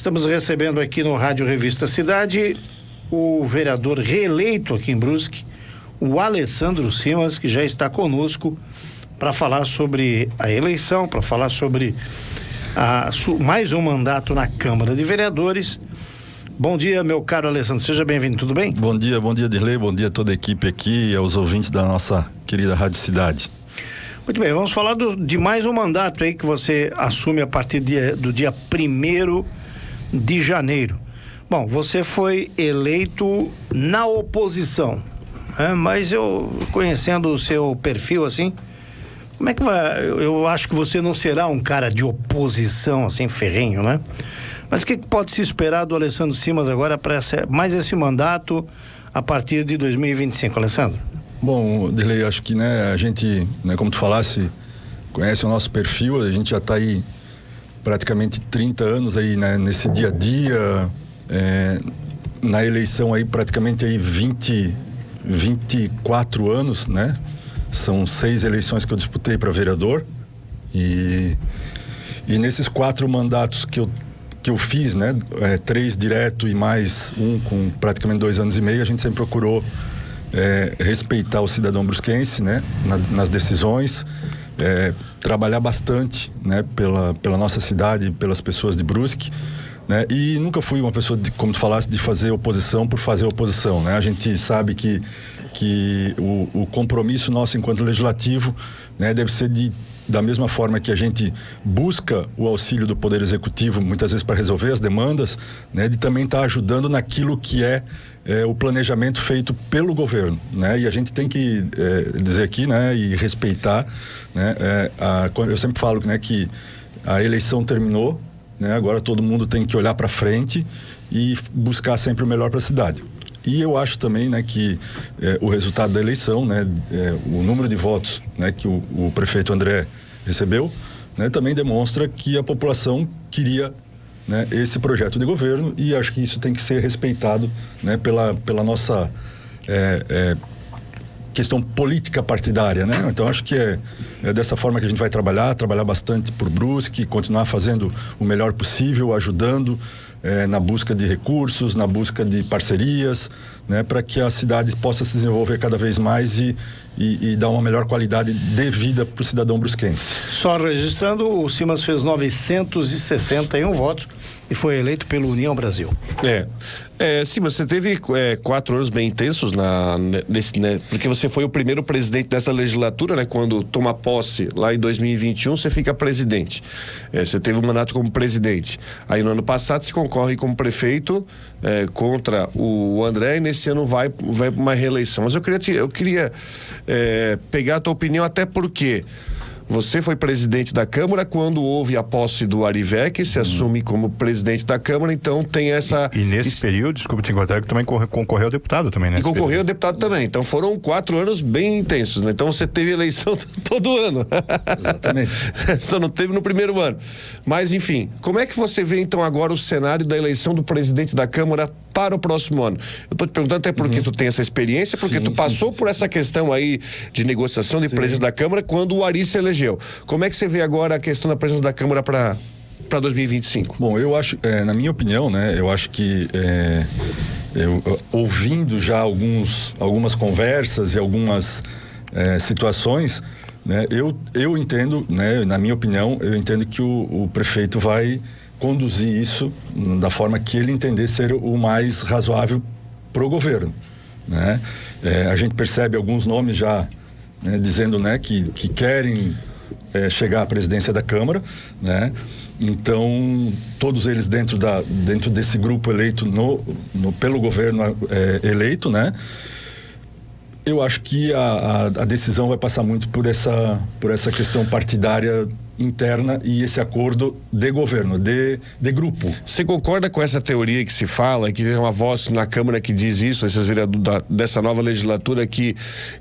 Estamos recebendo aqui no Rádio Revista Cidade o vereador reeleito aqui em Brusque, o Alessandro Simas, que já está conosco para falar sobre a eleição, para falar sobre mais um mandato na Câmara de Vereadores. Bom dia, meu caro Alessandro, seja bem-vindo, tudo bem? Bom dia Dirley, bom dia a toda a equipe aqui e aos ouvintes da nossa querida Rádio Cidade. Muito bem, vamos falar de mais um mandato aí que você assume a partir do dia 1º de janeiro. Bom, você foi eleito na oposição, né? Mas eu, conhecendo o seu perfil assim, como é que vai? Eu acho que você não será um cara de oposição assim ferrenho, né? Mas o que pode se esperar do Alessandro Simas agora para mais esse mandato a partir de 2025, Alessandro? Bom, Dirley, acho que, a gente, como tu falasse, conhece o nosso perfil, a gente já está aí praticamente 30 anos aí, nesse dia a dia, na eleição aí praticamente aí 24 anos, né? São 6 eleições que eu disputei para vereador e nesses 4 mandatos que eu fiz, 3 direto e mais um com praticamente 2 anos e meio, a gente sempre procurou respeitar o cidadão brusquense, nas decisões, trabalhar bastante, pela nossa cidade, pelas pessoas de Brusque, e nunca fui uma pessoa, como tu falasse, de fazer oposição por fazer oposição, A gente sabe que o compromisso nosso enquanto legislativo, deve ser da mesma forma que a gente busca o auxílio do Poder Executivo, muitas vezes para resolver as demandas, de também estar ajudando naquilo que é o planejamento feito pelo governo, E a gente tem que dizer aqui, e respeitar, eu sempre falo, que a eleição terminou, agora todo mundo tem que olhar para frente e buscar sempre o melhor para a cidade. E eu acho também, que o resultado da eleição, o número de votos, que o prefeito André recebeu, também demonstra que a população queria, esse projeto de governo, e acho que isso tem que ser respeitado, pela nossa questão política partidária, Então acho que é dessa forma que a gente vai trabalhar bastante por Brusque, continuar fazendo o melhor possível, ajudando na busca de recursos, na busca de parcerias, para que a cidade possa se desenvolver cada vez mais e dar uma melhor qualidade de vida para o cidadão brusquense. Só registrando, o Simas fez 961 votos e foi eleito pelo União Brasil. Simas, você teve 4 anos bem intensos porque você foi o primeiro presidente dessa legislatura, Quando toma posse lá em 2021, você fica presidente. Você teve um mandato como presidente. Aí no ano passado você concorre como prefeito contra o André, e nesse ano vai para uma reeleição. Mas eu queria pegar a tua opinião, até porque você foi presidente da Câmara quando houve a posse do Arivec, se assume como presidente da Câmara, então tem essa... E nesse período, desculpa te encontrar, que também concorreu ao deputado também, E concorreu ao deputado também, então foram 4 anos bem intensos, Então você teve eleição todo ano. Exatamente. Só não teve no primeiro ano. Mas enfim, como é que você vê então agora o cenário da eleição do presidente da Câmara para o próximo ano? Eu estou te perguntando até porque tu tem essa experiência, porque tu passou por essa questão aí de negociação de presença da Câmara quando o Ari se elegeu. Como é que você vê agora a questão da presença da Câmara para 2025? Bom, eu acho, na minha opinião, eu acho que ouvindo já algumas conversas e algumas situações, eu entendo, na minha opinião, eu entendo que o prefeito vai conduzir isso da forma que ele entender ser o mais razoável pro governo, a gente percebe alguns nomes já, dizendo, que querem chegar à presidência da Câmara, Então, todos eles dentro desse grupo eleito pelo governo eleito, Eu acho que a decisão vai passar muito por essa questão partidária interna e esse acordo de governo, de grupo. Você concorda com essa teoria que se fala, que tem uma voz na Câmara que diz isso, esses vereadores dessa nova legislatura, que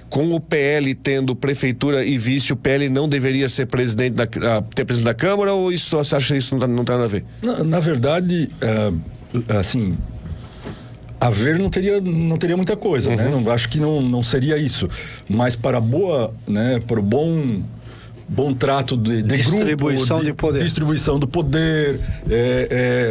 com o PL tendo prefeitura e vice, o PL não deveria ser ter presidente da Câmara, ou isso, você acha que isso não tem nada a ver? Na verdade, assim, a ver não teria muita coisa, Não, acho que não seria isso, mas para o bom trato de distribuição grupo, de poder. Distribuição do poder.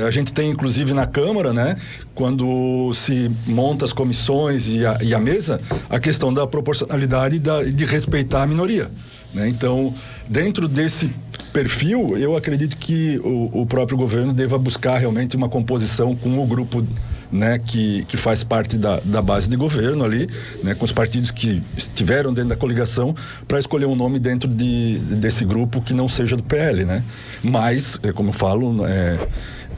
A gente tem, inclusive, na Câmara, né, quando se monta as comissões e a mesa, a questão da proporcionalidade e de respeitar a minoria. Né? Então, dentro desse perfil, eu acredito que o próprio governo deva buscar realmente uma composição com o grupo, né, que faz parte da base de governo ali, né, com os partidos que estiveram dentro da coligação, para escolher um nome dentro desse grupo que não seja do PL, né? Mas, como eu falo,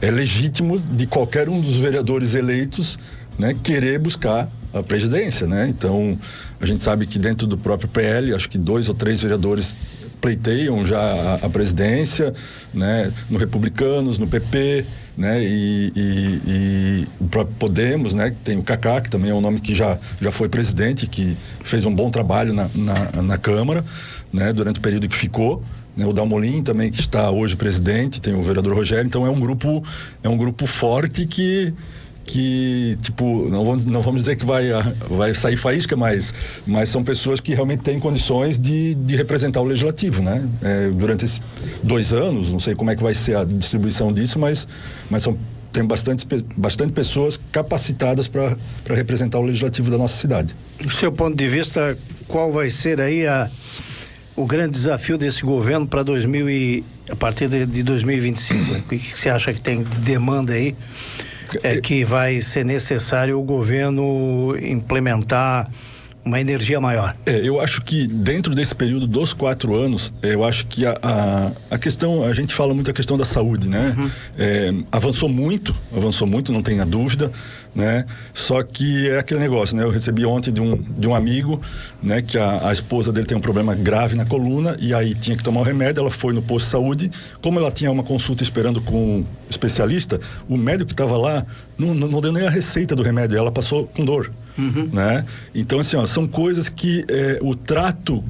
é legítimo de qualquer um dos vereadores eleitos, né, querer buscar a presidência, né? Então, a gente sabe que dentro do próprio PL, acho que 2 ou 3 vereadores pleiteiam já a presidência, né? No Republicanos, no PP, né? E o próprio Podemos, né? Tem o Kaká, que também é um nome que já foi presidente, que fez um bom trabalho na Câmara, né? Durante o período que ficou. Né? O Dalmolin também, que está hoje presidente, tem o vereador Rogério. Então, é um grupo forte que tipo, não vamos dizer que vai sair faísca, mas são pessoas que realmente têm condições de representar o legislativo, né? Durante esses 2 anos, não sei como é que vai ser a distribuição disso, mas tem bastante pessoas capacitadas para representar o legislativo da nossa cidade. Do seu ponto de vista, qual vai ser aí o grande desafio desse governo para a partir de 2025? O que você acha que tem de demanda aí? Que vai ser necessário o governo implementar uma energia maior? Eu acho que dentro desse período dos 4 anos, eu acho que a questão, a gente fala muito a questão da saúde, né? Uhum. Avançou muito, não tenha dúvida, né? Só que é aquele negócio, né? Eu recebi ontem de um amigo, né? Que a esposa dele tem um problema grave na coluna e aí tinha que tomar o remédio, ela foi no posto de saúde, como ela tinha uma consulta esperando com um especialista, o médico que estava lá não deu nem a receita do remédio, ela passou com dor. Uhum. Né? Então, assim, são coisas que o trato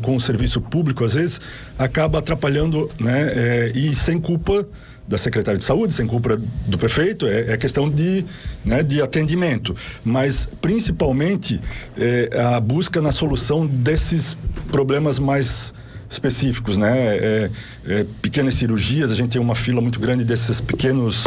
com o serviço público, às vezes, acaba atrapalhando, né? E sem culpa da secretária de saúde, sem culpa do prefeito, é questão de atendimento. Mas, principalmente, a busca na solução desses problemas mais específicos, né? Pequenas cirurgias, a gente tem uma fila muito grande dessas pequenas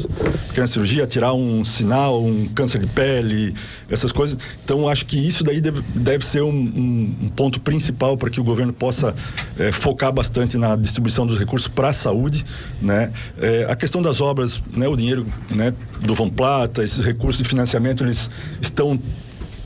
cirurgias, tirar um sinal, um câncer de pele, essas coisas. Então, acho que isso daí deve ser um ponto principal para que o governo possa focar bastante na distribuição dos recursos para a saúde, né? A questão das obras, né? O dinheiro, né? Do Von Plata, esses recursos de financiamento, eles estão,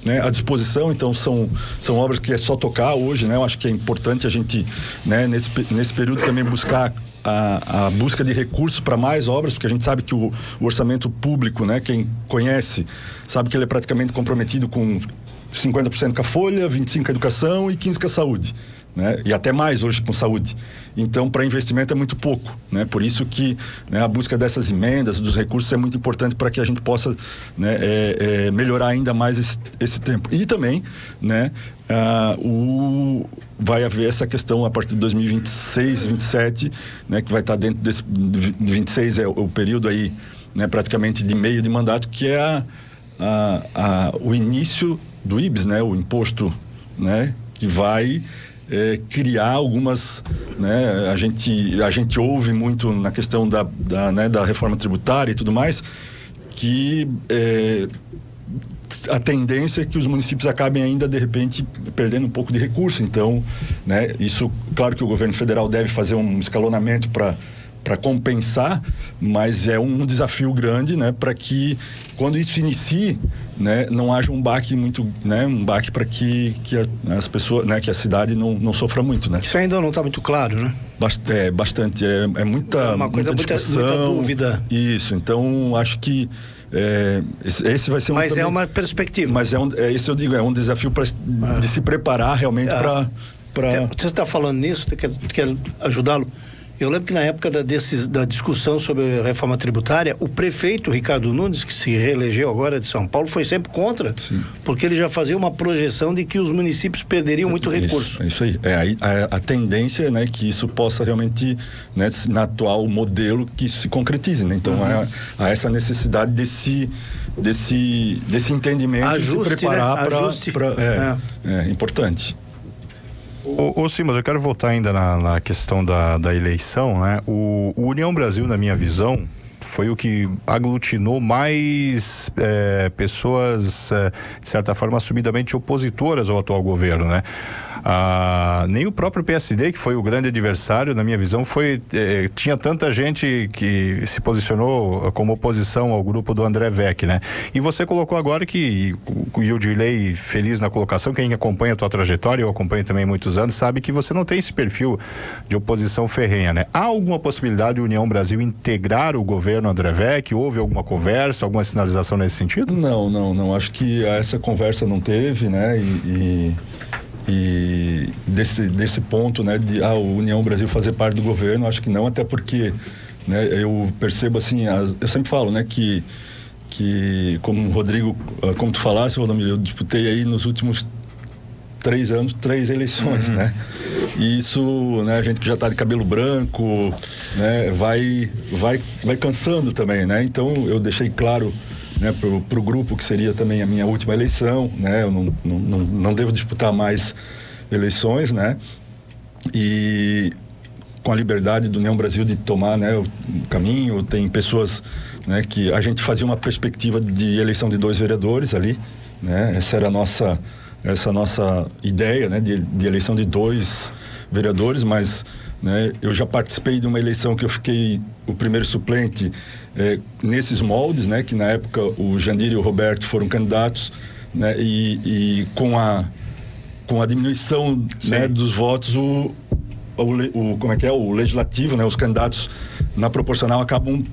né, à disposição, então são obras que é só tocar hoje, né? Eu acho que é importante a gente, né, nesse período também buscar a busca de recursos para mais obras, porque a gente sabe que o orçamento público, né, quem conhece, sabe que ele é praticamente comprometido com 50% com a folha, 25% com a educação e 15% com a saúde. Né? E até mais hoje com saúde. Então, para investimento é muito pouco, né? Por isso que, né, a busca dessas emendas, dos recursos é muito importante para que a gente possa, né, melhorar ainda mais esse tempo. E também, né, vai haver essa questão a partir de 2026, 27, né, que vai estar dentro desse 26 é o período aí, né, praticamente de meio de mandato, que é o início do IBS, né, o imposto, né, que vai criar algumas, né, a gente ouve muito na questão da reforma tributária e tudo mais, que a tendência é que os municípios acabem ainda, de repente, perdendo um pouco de recurso. Então, né, isso, claro que o governo federal deve fazer um escalonamento para compensar, mas é um desafio grande, né, para que quando isso inicie, né, não haja um baque muito, né, para que as pessoas, né, que a cidade não sofra muito, né? Isso ainda não está muito claro, né? Bastante, é muita, muita discussão, muita dúvida. Isso, então acho que esse vai ser mas é uma perspectiva. Mas esse eu digo, é um desafio de se preparar realmente para. Você está falando nisso? Quer ajudá-lo? Eu lembro que na época da discussão sobre a reforma tributária, o prefeito Ricardo Nunes, que se reelegeu agora de São Paulo, foi sempre contra. Sim. Porque ele já fazia uma projeção de que os municípios perderiam muito recurso. É isso aí. A tendência, né, que isso possa realmente, né, na atual modelo, que isso se concretize, né? Então, há essa necessidade desse entendimento, ajuste, de se preparar, né? para é importante. Ô Simas, eu quero voltar ainda na questão da eleição, né? O União Brasil, na minha visão, foi o que aglutinou mais pessoas, de certa forma, assumidamente opositoras ao atual governo, né? Nem o próprio PSD, que foi o grande adversário, na minha visão, tinha tanta gente que se posicionou como oposição ao grupo do André Weck, né? E você colocou agora que, e o Dirley feliz na colocação, quem acompanha a tua trajetória, eu acompanho também há muitos anos, sabe que você não tem esse perfil de oposição ferrenha, né? Há alguma possibilidade de União Brasil integrar o governo André Weck? Houve alguma conversa, alguma sinalização nesse sentido? Não. Acho que essa conversa não teve, né? E desse ponto, né, de a União Brasil fazer parte do governo, acho que não, até porque, né, eu percebo assim, eu sempre falo, né, que como o Rodrigo, como tu falasse, Rodomiro, eu disputei aí nos últimos 3 anos 3 eleições, né? E isso, né, a gente que já está de cabelo branco, né, vai cansando também, né? Então eu deixei claro, né, pro grupo que seria também a minha última eleição, né? Eu não devo disputar mais eleições, né? E com a liberdade do União Brasil de tomar, né, o caminho, tem pessoas, né, que a gente fazia uma perspectiva de eleição de 2 vereadores ali, né? Essa era a nossa ideia, né, de eleição de 2 vereadores, mas, né, eu já participei de uma eleição que eu fiquei o primeiro suplente nesses moldes, né, que na época o Jandir e o Roberto foram candidatos, né, e com a diminuição, né, dos votos, o legislativo, né, os candidatos na proporcional acabam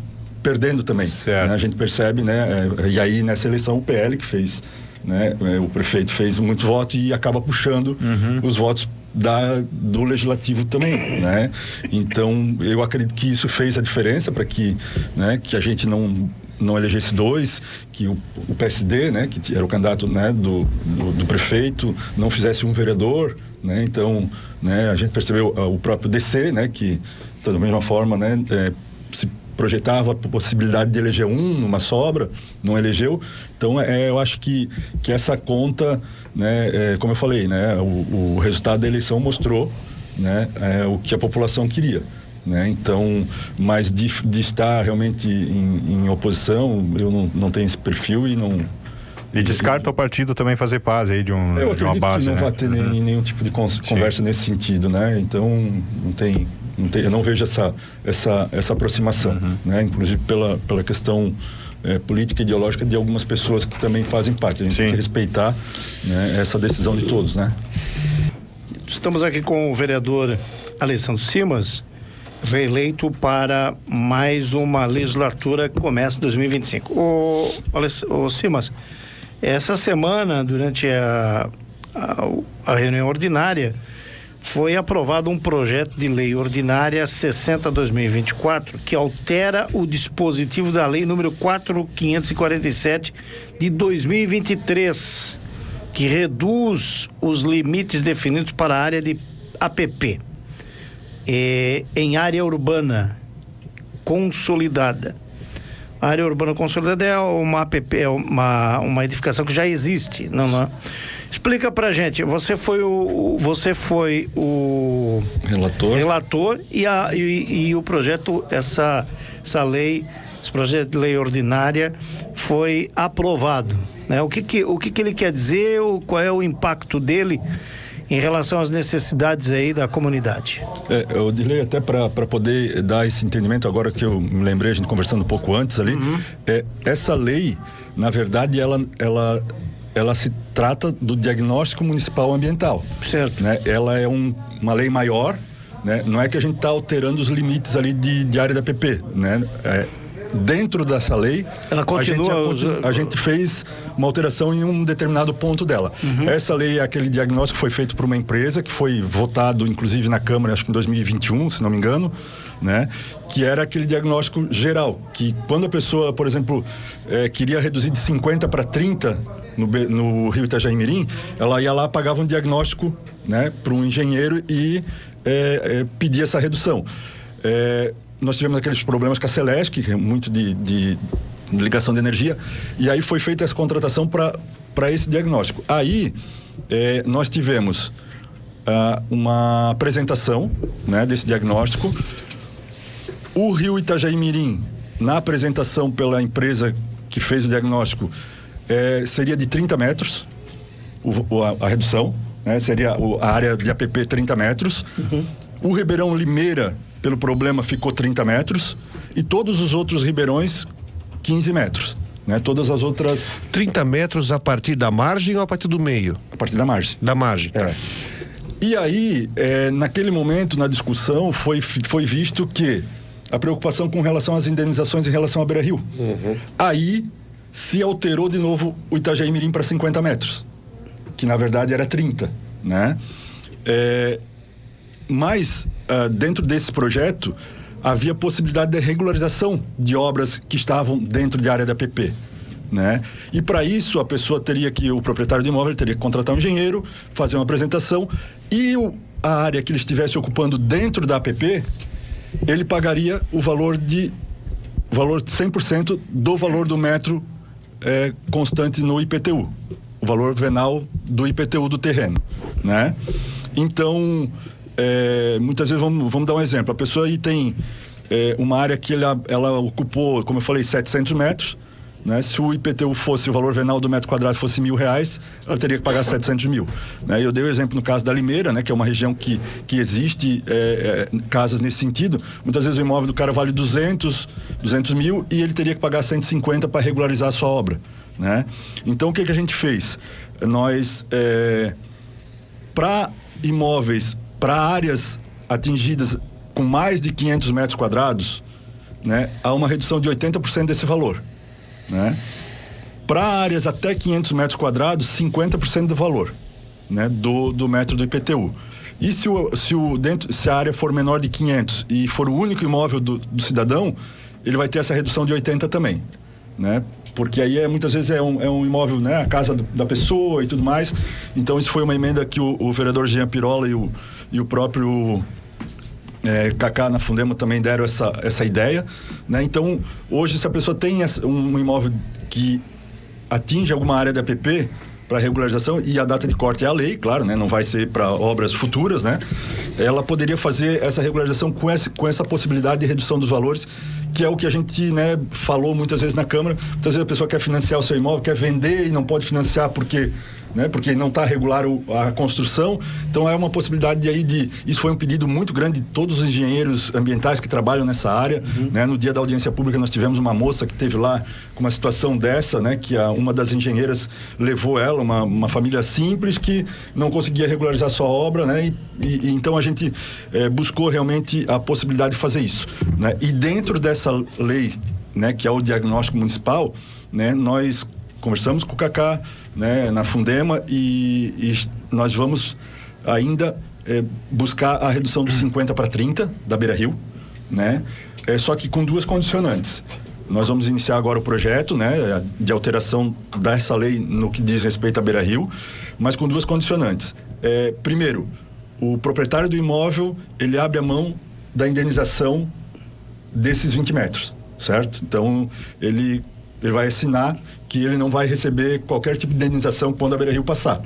perdendo também, né, a gente percebe, né, e aí nessa eleição o PL que fez, né, o prefeito fez muitos votos e acaba puxando os votos do legislativo também, né? Então eu acredito que isso fez a diferença para que, né, que a gente não elegesse 2, que o PSD, né, que era o candidato, né, do prefeito, não fizesse um vereador, né? Então, né, a gente percebeu o próprio DC, né, que da mesma forma, né, se projetava a possibilidade de eleger numa sobra, não elegeu. Então, eu acho que essa conta, né, como eu falei, né, o resultado da eleição mostrou, né, o que a população queria, né? Então, mas de estar realmente em oposição, eu não tenho esse perfil e não... E descarta o partido também fazer paz aí de uma base, que não né? vai ter nenhum tipo de conversa nesse sentido, né? Então, eu não vejo essa aproximação, né? Inclusive pela questão política e ideológica de algumas pessoas que também fazem parte. A gente tem que respeitar, né, essa decisão de todos, né? Estamos aqui com o vereador Alessandro Simas, reeleito para mais uma legislatura que começa em 2025. O Simas, essa semana, durante a reunião ordinária, foi aprovado um projeto de lei ordinária 60/2024 que altera o dispositivo da lei número 4.547 de 2023, que reduz os limites definidos para a área de APP em área urbana consolidada. A área urbana consolidada é uma APP, é uma edificação que já existe, não é? Explica pra gente, você foi o relator e o projeto, esse projeto de lei ordinária foi aprovado, né? O que ele quer dizer, qual é o impacto dele em relação às necessidades aí da comunidade? Eu direi até para poder dar esse entendimento, agora que eu me lembrei, a gente conversando um pouco antes ali, essa lei, na verdade, ela se trata do diagnóstico municipal ambiental. Certo. Né? Ela é uma lei maior, né? Não é que a gente está alterando os limites ali de área da PP, né? Dentro dessa lei, ela continua, a gente fez uma alteração em um determinado ponto dela. Essa lei é aquele diagnóstico que foi feito por uma empresa, que foi votado inclusive na Câmara, acho que em 2021, se não me engano, né? Que era aquele diagnóstico geral, que quando a pessoa, por exemplo, queria reduzir de 50 para 30 no Rio Itajaí-Mirim, ela ia lá, pagava um diagnóstico, né, para um engenheiro e pedia essa redução. Nós tivemos aqueles problemas com a Celesc, que é muito de ligação de energia, e aí foi feita essa contratação para esse diagnóstico. Aí nós tivemos uma apresentação, né, desse diagnóstico. O rio Itajaí-Mirim, na apresentação pela empresa que fez o diagnóstico, seria de 30 metros a redução, né? Seria a área de APP 30 metros. O Ribeirão Limeira, pelo problema, ficou 30 metros e todos os outros ribeirões 15 metros, né? Todas as outras... 30 metros a partir da margem ou a partir do meio? A partir da margem. Da margem. E aí, naquele momento, na discussão, foi visto que a preocupação com relação às indenizações em relação à Beira-Rio. Aí se alterou de novo o Itajaí-Mirim para 50 metros, que na verdade era 30, né? Mas dentro desse projeto havia possibilidade de regularização de obras que estavam dentro de área da APP, né? E para isso o proprietário do imóvel teria que contratar um engenheiro, fazer uma apresentação e a área que ele estivesse ocupando dentro da APP, ele pagaria o valor 100% do valor do metro constante no IPTU, o valor venal do IPTU do terreno, né? Então, muitas vezes, vamos dar um exemplo, a pessoa aí tem uma área que ela ocupou, como eu falei, 700 metros, né? Se o IPTU fosse, o valor venal do metro quadrado fosse R$1.000, ela teria que pagar 700 mil, né? Eu dei o exemplo no caso da Limeira, né? Que é uma região que existe casas nesse sentido. Muitas vezes o imóvel do cara vale 200 mil e ele teria que pagar 150 para regularizar a sua obra, né? Então o que a gente fez? Nós, para imóveis, para áreas atingidas com mais de 500 metros quadrados, né? Há uma redução de 80% desse valor, né? Para áreas até 500 metros quadrados, 50% do valor, né? Do metro do IPTU. E se a área for menor de 500 e for o único imóvel do cidadão, ele vai ter essa redução de 80 também, né? Porque aí muitas vezes é um imóvel, né? A casa da pessoa e tudo mais. Então isso foi uma emenda que o vereador Jean Pirola e o próprio Cacá na Fundema também deram essa ideia, né? Então, hoje, se a pessoa tem um imóvel que atinge alguma área da APP para regularização, e a data de corte é a lei, claro, né? Não vai ser para obras futuras, né? Ela poderia fazer essa regularização com essa possibilidade de redução dos valores, que é o que a gente, né, falou muitas vezes na Câmara. Muitas vezes a pessoa quer financiar o seu imóvel, quer vender e não pode financiar porque não está regular a construção. Então é uma possibilidade isso foi um pedido muito grande de todos os engenheiros ambientais que trabalham nessa área, né? No dia da audiência pública nós tivemos uma moça que teve lá com uma situação dessa, né? Que uma das engenheiras levou ela, uma família simples que não conseguia regularizar sua obra, né? E então a gente buscou realmente a possibilidade de fazer isso, né? E dentro dessa lei, né? Que é o diagnóstico municipal, né? Nós conversamos com o Cacá, né, na Fundema e nós vamos ainda buscar a redução dos 50 para 30 da Beira-Rio, né? Só que com duas condicionantes. Nós vamos iniciar agora o projeto, né, de alteração dessa lei no que diz respeito à Beira-Rio, mas com duas condicionantes. Primeiro, o proprietário do imóvel, ele abre a mão da indenização desses 20 metros, certo? Então, ele vai assinar que ele não vai receber qualquer tipo de indenização quando a Beira-Rio passar,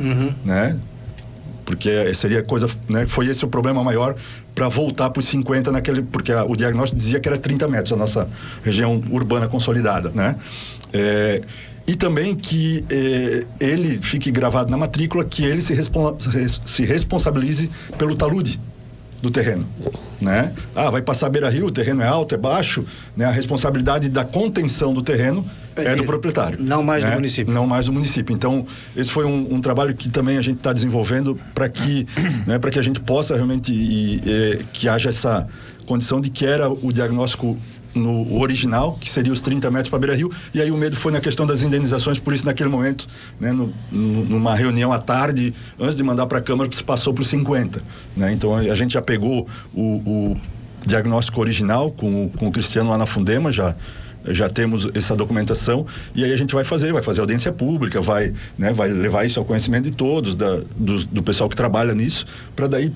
né? Porque seria coisa, né? Foi esse o problema maior para voltar para os 50 porque o diagnóstico dizia que era 30 metros a nossa região urbana consolidada, né? E também que ele fique gravado na matrícula que ele se responsabilize pelo talude do terreno, né? Vai passar Beira-Rio, o terreno é alto, é baixo, né? A responsabilidade da contenção do terreno é do proprietário. Não mais, né? Do município. Não mais do município. Então, esse foi um trabalho que também a gente está desenvolvendo para que, né, para que a gente possa realmente que haja essa condição de que era o diagnóstico no original, que seria os 30 metros para Beira-Rio, e aí o medo foi na questão das indenizações, por isso naquele momento, né, numa reunião à tarde, antes de mandar para a Câmara, se passou para os 50, né? Então a gente já pegou o diagnóstico original com o Cristiano lá na Fundema, já temos essa documentação, e aí a gente vai fazer audiência pública, vai levar isso ao conhecimento de todos, do pessoal que trabalha nisso, para daí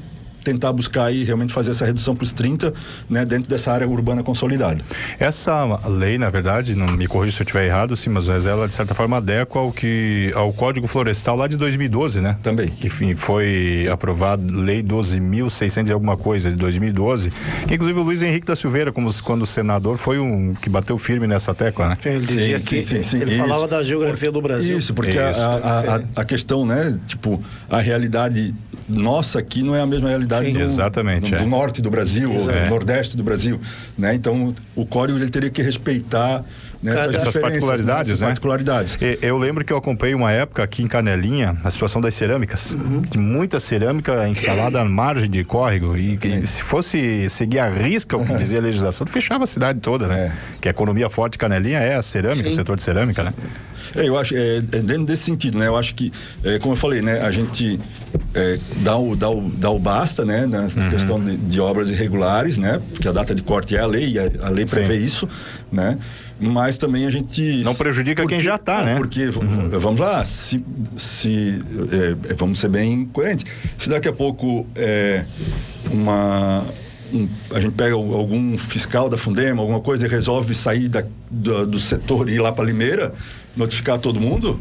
tentar buscar aí realmente fazer essa redução para os 30, né, dentro dessa área urbana consolidada. Essa lei, na verdade, não me corrija se eu estiver errado, sim, mas ela de certa forma adequa ao Código Florestal lá de 2012, né? Também. Que foi aprovado Lei 12.600 e alguma coisa de 2012, que inclusive o Luiz Henrique da Silveira, quando senador, foi um que bateu firme nessa tecla, né? Ele dizia ele falava da geografia do Brasil. Isso, porque a questão, né, tipo, a realidade nossa aqui não é a mesma realidade do norte do Brasil, ou do nordeste do Brasil, né? Então, o código ele teria que respeitar, né, essas particularidades, né? Particularidades. Eu lembro que eu acompanhei uma época aqui em Canelinha, a situação das cerâmicas, de muita cerâmica instalada à margem de córrego, e se fosse seguir a risca o que dizia a legislação, fechava a cidade toda, né? Que a economia forte de Canelinha é a cerâmica, o setor de cerâmica, né? Eu acho, dentro desse sentido, né? Eu acho que, como eu falei, né? A gente dá o basta, né? Na questão de obras irregulares, né? Porque a data de corte é a lei, e a lei prevê isso, né? Mas também a gente... Não prejudica quem já está, né? Porque, vamos lá, vamos ser bem coerentes. Se daqui a pouco a gente pega algum fiscal da Fundema, alguma coisa, e resolve sair do setor e ir lá para Limeira, notificar todo mundo,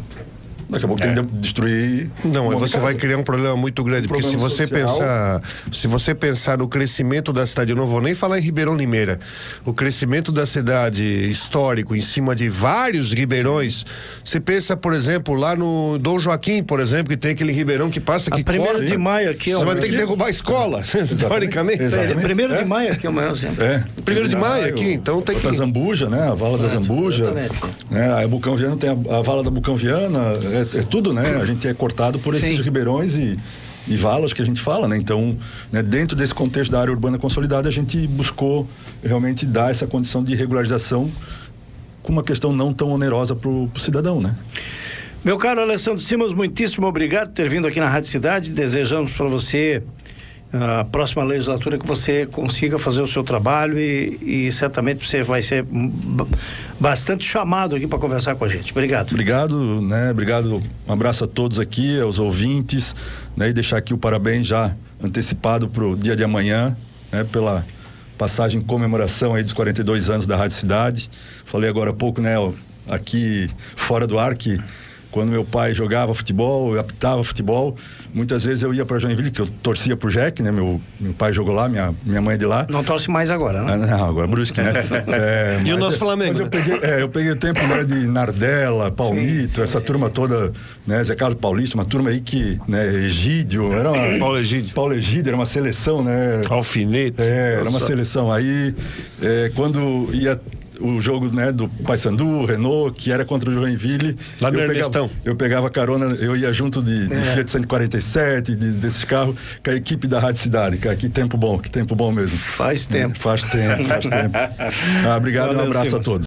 daqui a pouco tem que destruir. Não, mas você vai criar um problema muito grande, porque se você pensar no crescimento da cidade, eu não vou nem falar em Ribeirão Limeira, o crescimento da cidade histórico em cima de vários ribeirões, você pensa, por exemplo, lá no Dom Joaquim, por exemplo, que tem aquele ribeirão que passa, que corta. 1º de maio aqui, você vai ter que derrubar a escola, teoricamente. 1º de maio aqui é o maior exemplo. 1º de maio aqui, então tem que... A Zambuja, né? A vala da Zambuja. Né? A Bucão Viana tem a vala da Bucão Viana, é tudo, né? A gente é cortado por esses ribeirões e valas que a gente fala, né? Então, né, dentro desse contexto da área urbana consolidada, a gente buscou realmente dar essa condição de regularização com uma questão não tão onerosa para o cidadão, né? Meu caro Alessandro Simas, muitíssimo obrigado por ter vindo aqui na Rádio Cidade. Desejamos para você a próxima legislatura que você consiga fazer o seu trabalho e certamente você vai ser bastante chamado aqui para conversar com a gente. Obrigado. Obrigado, né? Obrigado, um abraço a todos aqui, aos ouvintes, né? E deixar aqui o parabéns já antecipado para o dia de amanhã, né? Pela passagem em comemoração aí dos 42 anos da Rádio Cidade. Falei agora há pouco, né? Aqui fora do ar, que quando meu pai jogava futebol, eu apitava futebol, muitas vezes eu ia para Joinville, que eu torcia pro Jack, né? Meu pai jogou lá, minha mãe é de lá. Não torce mais agora, né? Não, agora Brusque, né? E o nosso Flamengo? Mas eu peguei o tempo, né, de Nardella, Paulito, essa turma toda, né? Zé Carlos Paulista, uma turma aí que, né? Egídio, era uma... Paulo Egídio, era uma seleção, né? Alfinete. Era uma seleção. Aí, quando ia o jogo, né, do Paysandu, Renault, que era contra o Joinville, lá no Ernestão. Eu pegava carona, eu ia junto de Fiat 147, desses carros, com a equipe da Rádio Cidade, cara, que tempo bom mesmo. Faz tempo. Faz tempo. Obrigado, valeu, um abraço a todos.